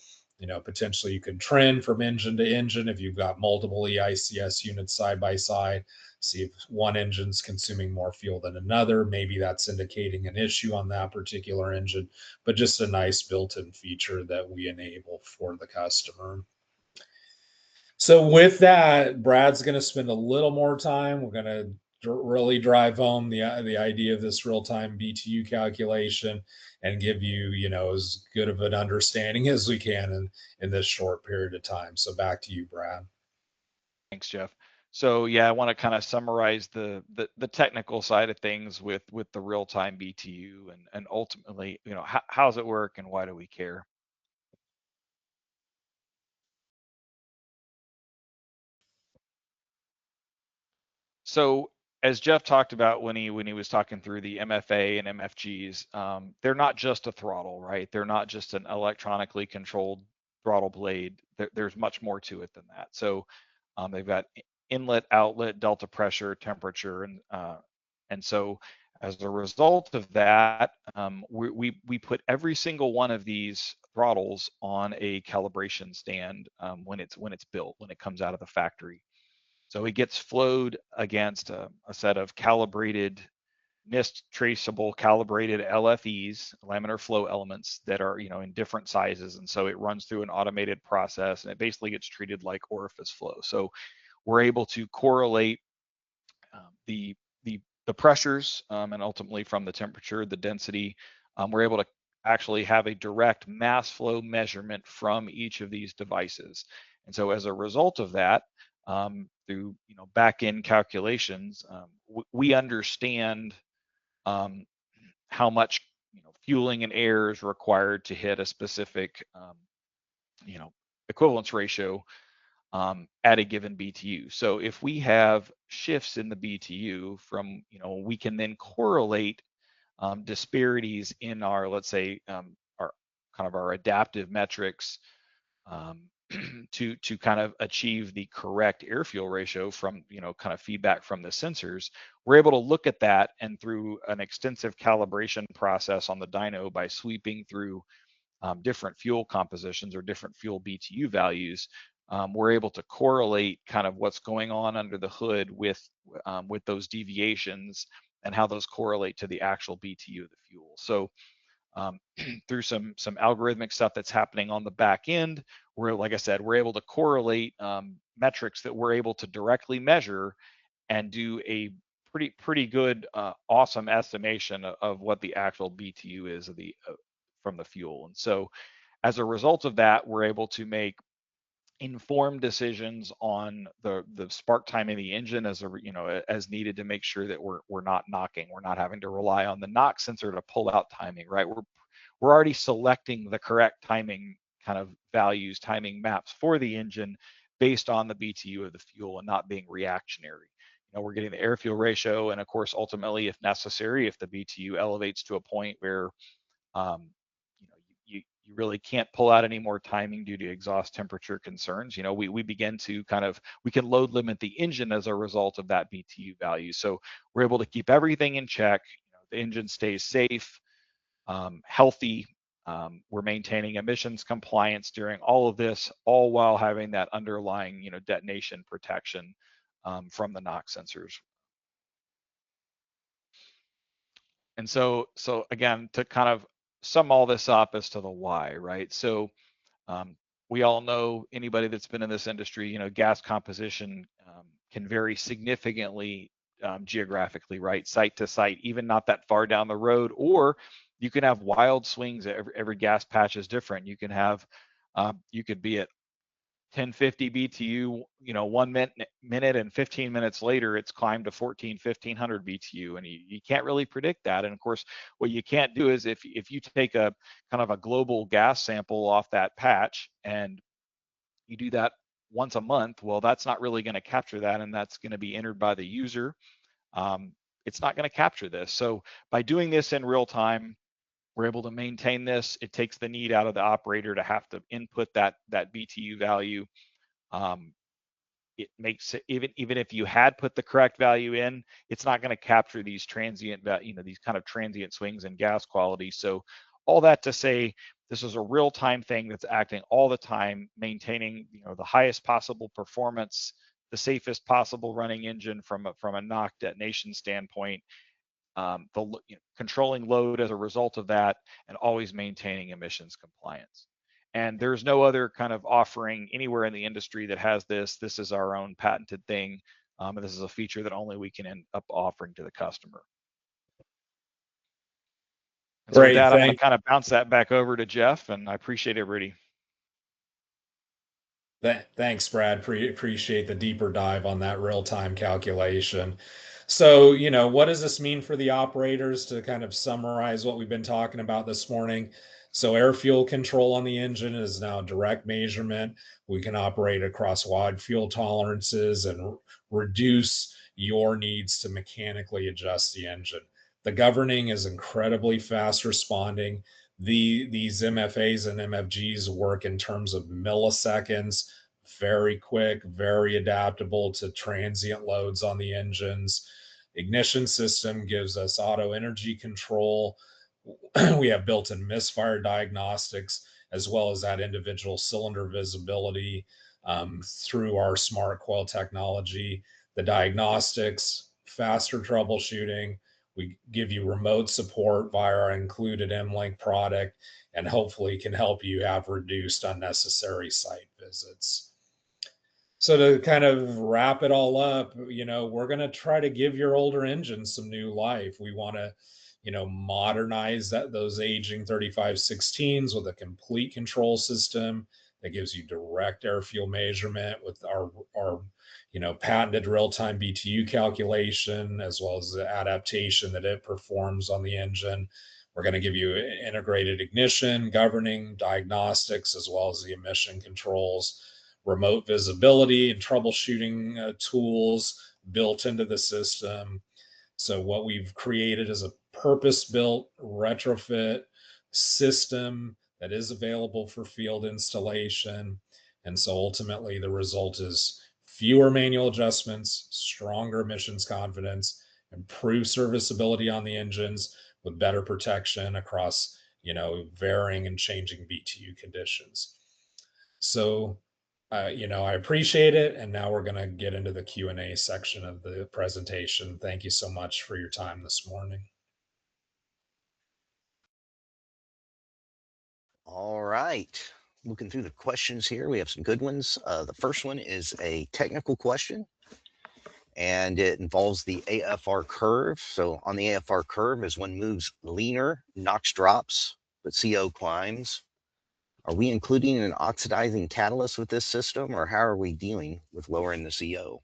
potentially you can trend from engine to engine if you've got multiple EICS units side by side, see if one engine's consuming more fuel than another. Maybe that's indicating an issue on that particular engine, but just a nice built-in feature that we enable for the customer. So with that, Brad's going to spend a little more time. We're going to really drive home the idea of this real-time BTU calculation and give you, as good of an understanding as we can in this short period of time. So back to you, Brad. Thanks, Jeff. So yeah, I want to kind of summarize the technical side of things with the real-time BTU and ultimately, how does it work and why do we care? So as Jeff talked about when he was talking through the MFA and MFGs, they're not just a throttle, right? They're not just an electronically controlled throttle blade. There's much more to it than that. So they've got inlet, outlet, delta pressure, temperature, and so as a result of that, we put every single one of these throttles on a calibration stand when it's built, when it comes out of the factory. So it gets flowed against a set of calibrated, NIST traceable calibrated LFEs, laminar flow elements that are, in different sizes. And so it runs through an automated process and it basically gets treated like orifice flow. So we're able to correlate the pressures and ultimately from the temperature, the density, we're able to actually have a direct mass flow measurement from each of these devices. And so as a result of that, through back-end calculations, we understand how much fueling and air is required to hit a specific equivalence ratio at a given BTU. So if we have shifts in the BTU from, we can then correlate disparities in our, let's say, our kind of our adaptive metrics to kind of achieve the correct air fuel ratio from, kind of feedback from the sensors. We're able to look at that, and through an extensive calibration process on the dyno by sweeping through different fuel compositions or different fuel BTU values, we're able to correlate kind of what's going on under the hood with those deviations and how those correlate to the actual BTU of the fuel. So through some algorithmic stuff that's happening on the back end, where, like I said, we're able to correlate metrics that we're able to directly measure and do a pretty good, awesome estimation of what the actual BTU is of the from the fuel. And so as a result of that, we're able to make informed decisions on the spark time in the engine as needed to make sure that we're not knocking. We're not having to rely on the knock sensor to pull out timing, right? We're already selecting the correct timing kind of values, timing maps for the engine based on the BTU of the fuel and not being reactionary. We're getting the air fuel ratio, and of course, ultimately, if necessary, if the BTU elevates to a point where you really can't pull out any more timing due to exhaust temperature concerns, we begin to we can load limit the engine as a result of that BTU value. So we're able to keep everything in check. The engine stays safe, healthy. We're maintaining emissions compliance during all of this, all while having that underlying, detonation protection from the NOx sensors. And so again, to kind of sum all this up as to the why, right? So we all know, anybody that's been in this industry, you know, gas composition can vary significantly geographically, right? Site to site, even not that far down the road, or you can have wild swings. Every gas patch is different. You can have, you could be at 1050 BTU, you know, 1 minute and 15 minutes later, it's climbed to 1500 BTU, and you can't really predict that. And of course, what you can't do is if you take a kind of a global gas sample off that patch and you do that once a month, well, that's not really going to capture that, and that's going to be entered by the user. Um, it's not going to capture this. So by doing this in real time, we're able to maintain this. It takes the need out of the operator to have to input that BTU value. Um, it makes it, even if you had put the correct value in, it's not going to capture these transient, you know, these kind of transient swings in gas quality. So all that to say, this is a real-time thing that's acting all the time, maintaining, you know, the highest possible performance, the safest possible running engine from a knock detonation standpoint, controlling load as a result of that, and always maintaining emissions compliance. And there's no other kind of offering anywhere in the industry that has this. This is our own patented thing, and this is a feature that only we can end up offering to the customer. And so with Great, that, I'm going to kind of bounce that back over to Jeff, and I appreciate everybody. Thanks, Brad. Appreciate the deeper dive on that real-time calculation. So, you know, what does this mean for the operators, to kind of summarize what we've been talking about this morning? So air fuel control on the engine is now direct measurement. We can operate across wide fuel tolerances and reduce your needs to mechanically adjust the engine. The governing is incredibly fast responding. These MFAs and MFGs work in terms of milliseconds, very quick, very adaptable to transient loads on the engines. Ignition system gives us auto energy control. We have built-in misfire diagnostics, as well as that individual cylinder visibility through our smart coil technology. The diagnostics, faster troubleshooting. We give you remote support via our included M-Link product, and hopefully can help you have reduced unnecessary site visits. So to kind of wrap it all up, you know, we're going to try to give your older engines some new life. We want to, you know, modernize those aging 3516s with a complete control system that gives you direct air fuel measurement with our you know, patented real-time BTU calculation, as well as the adaptation that it performs on the engine. We're going to give you integrated ignition, governing, diagnostics, as well as the emission controls, remote visibility and troubleshooting tools built into the system. So what we've created is a purpose-built retrofit system that is available for field installation. And so ultimately the result is fewer manual adjustments, stronger emissions confidence, improved serviceability on the engines with better protection across, you know, varying and changing BTU conditions. So you know, I appreciate it. And now we're going to get into the Q&A section of the presentation. Thank you so much for your time this morning. All right. Looking through the questions here, we have some good ones. The first one is a technical question, and it involves the AFR curve. So on the AFR curve, as one moves leaner, NOx drops, but CO climbs. Are we including an oxidizing catalyst with this system, or how are we dealing with lowering the CO?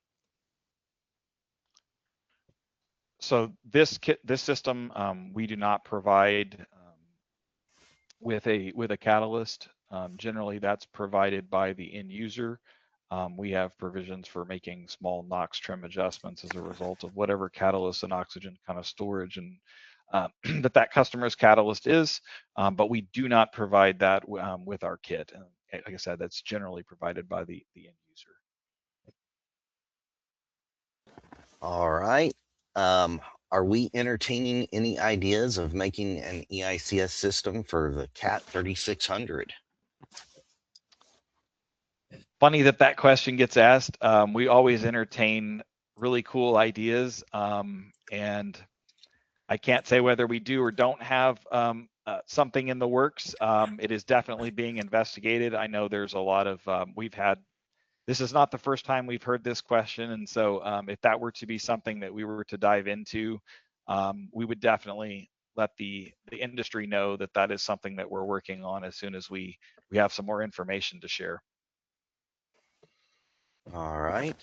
So this system, we do not provide with a catalyst. Generally, that's provided by the end user. We have provisions for making small NOx trim adjustments as a result of whatever catalyst and oxygen kind of storage and that customer's catalyst is, but we do not provide that with our kit. And like I said, that's generally provided by the end user. All right. Are we entertaining any ideas of making an EICS system for the CAT 3600? Funny that question gets asked. We always entertain really cool ideas, and I can't say whether we do or don't have something in the works. It is definitely being investigated. I know there's a lot of, this is not the first time we've heard this question. And so if that were to be something that we were to dive into, we would definitely let the industry know that that is something that we're working on as soon as we have some more information to share. All right.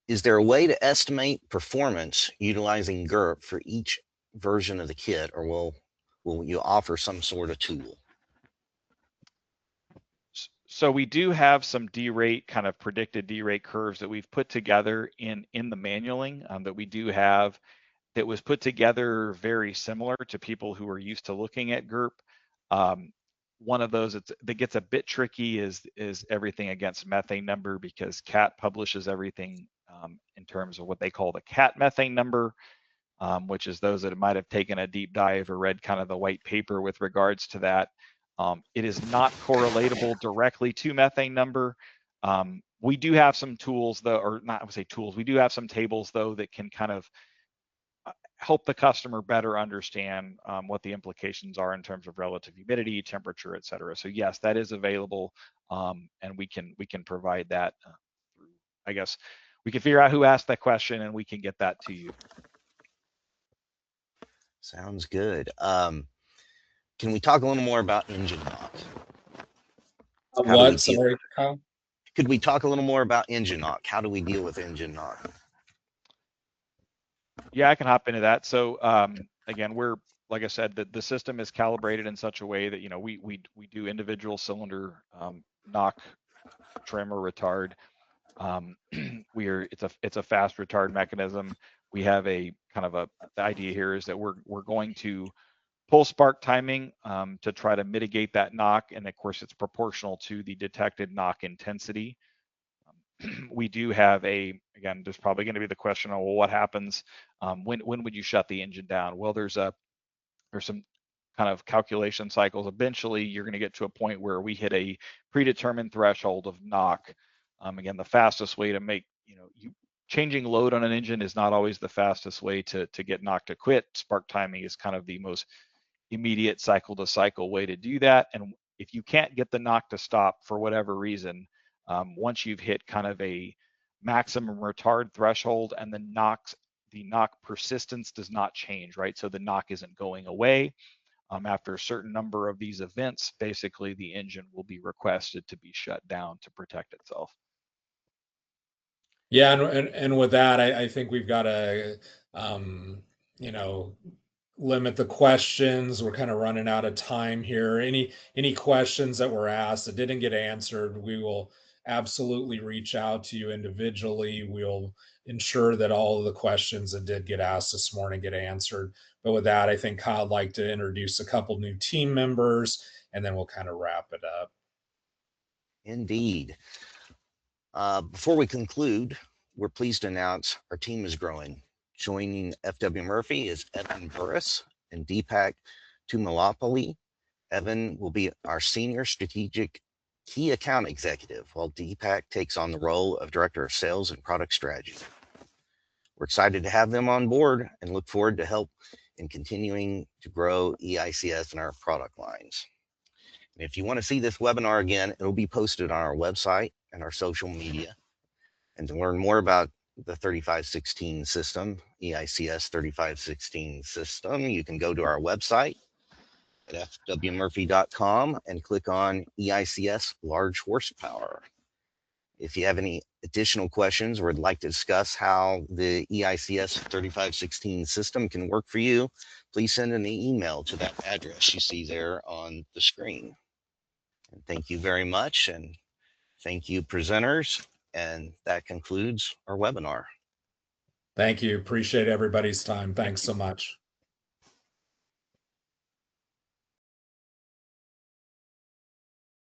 Is there a way to estimate performance utilizing GURP for each version of the kit, or will you offer some sort of tool? So we do have some D-rate, kind of predicted D-rate curves that we've put together in the manualing that we do have, that was put together very similar to people who are used to looking at GURP. One of those that gets a bit tricky is everything against methane number, because CAT publishes everything in terms of what they call the CAT methane number, which is those that might have taken a deep dive or read kind of the white paper with regards to that. It is not correlatable directly to methane number. We do have some tools though, or not, I would say tools, we do have some tables though that can kind of help the customer better understand what the implications are in terms of relative humidity, temperature, et cetera. So yes, that is available, and we can provide that through, I guess, we can figure out who asked that question and we can get that to you. Sounds good. Can we talk a little more about engine knock? What? Sorry, Kyle? Could we talk a little more about engine knock? How do we deal with engine knock? Yeah, I can hop into that. So again, we're, like I said, the system is calibrated in such a way that, you know, we do individual cylinder knock, trim, or retard. It's a fast retard mechanism. We have a kind of the idea here is that we're going to pull spark timing to try to mitigate that knock, and of course it's proportional to the detected knock intensity. We do have again, there's probably going to be the question, well, what happens when would you shut the engine down? Well, there's some kind of calculation cycles. Eventually you're going to get to a point where we hit a predetermined threshold of knock. Again, the fastest way to make, changing load on an engine is not always the fastest way to get knock to quit. Spark timing is kind of the most immediate cycle to cycle way to do that. And if you can't get the knock to stop for whatever reason, once you've hit kind of a maximum retard threshold and the knock persistence does not change, right? So the knock isn't going away. After a certain number of these events, basically the engine will be requested to be shut down to protect itself. Yeah, and with that, I think we've got to, limit the questions. We're kind of running out of time here. Any questions that were asked that didn't get answered, we will absolutely reach out to you individually. We'll ensure that all of the questions that did get asked this morning get answered. But with that, I think Kyle'd like to introduce a couple new team members, and then we'll kind of wrap it up. Indeed. Before we conclude, we're pleased to announce our team is growing. Joining FW Murphy is Evan Burris and Deepak Tumalapalli. Evan will be our Senior Strategic Key Account Executive, while Deepak takes on the role of Director of Sales and Product Strategy. We're excited to have them on board and look forward to help in continuing to grow EICS and our product lines. And if you want to see this webinar again, it'll be posted on our website and our social media. And to learn more about the 3516 system, EICS 3516 system, you can go to our website at fwmurphy.com and click on EICS Large Horsepower. If you have any additional questions or would like to discuss how the EICS 3516 system can work for you, please send an email to that address you see there on the screen. And thank you very much, and thank you, presenters, and that concludes our webinar. Thank you. Appreciate everybody's time. Thanks so much.